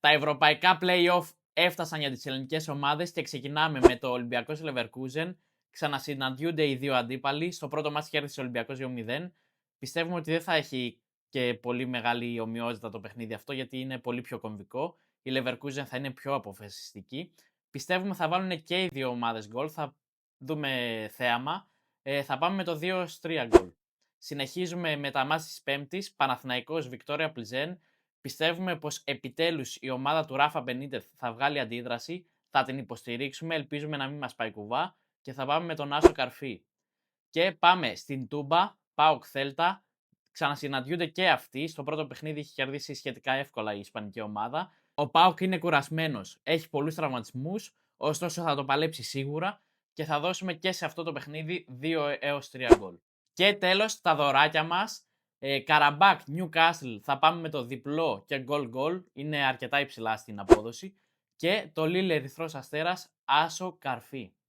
Τα ευρωπαϊκά play-off έφτασαν για τις ελληνικές ομάδες και ξεκινάμε με το Ολυμπιακός Leverkusen. Ξανασυναντιούνται οι δύο αντίπαλοι. Στο πρώτο μάτς κέρδισε ο Ολυμπιακός 2-0. Πιστεύουμε ότι δεν θα έχει και πολύ μεγάλη ομοιότητα το παιχνίδι αυτό, γιατί είναι πολύ πιο κομβικό. Η Leverkusen θα είναι πιο αποφασιστική. Πιστεύουμε θα βάλουν και οι δύο ομάδες γκολ. Θα δούμε θέαμα. Θα πάμε με το 2-3 γκολ. Συνεχίζουμε με τα μάτς της Πέμπτης. Παναθηναϊκός Βικτόρια Πλιζέν. Πιστεύουμε πως επιτέλους η ομάδα του Ράφα Μπενίτεθ θα βγάλει αντίδραση, θα την υποστηρίξουμε, ελπίζουμε να μην μας πάει κουβά και θα πάμε με τον Άσο Καρφί. Και πάμε στην Τούμπα, ΠΑΟΚ Θέλτα, ξανασυναντιούνται και αυτοί, στο πρώτο παιχνίδι έχει κερδίσει σχετικά εύκολα η ισπανική ομάδα. Ο ΠΑΟΚ είναι κουρασμένος, έχει πολλούς τραυματισμούς, ωστόσο θα το παλέψει σίγουρα και θα δώσουμε και σε αυτό το παιχνίδι 2-3 γκολ. Και τέλος τα δωράκια μας. Καραμπάκ, Newcastle, θα πάμε με το διπλό και γκολ, είναι αρκετά υψηλά στην απόδοση. Και το Λίλε Ερυθρός Αστέρας, Άσο Καρφί.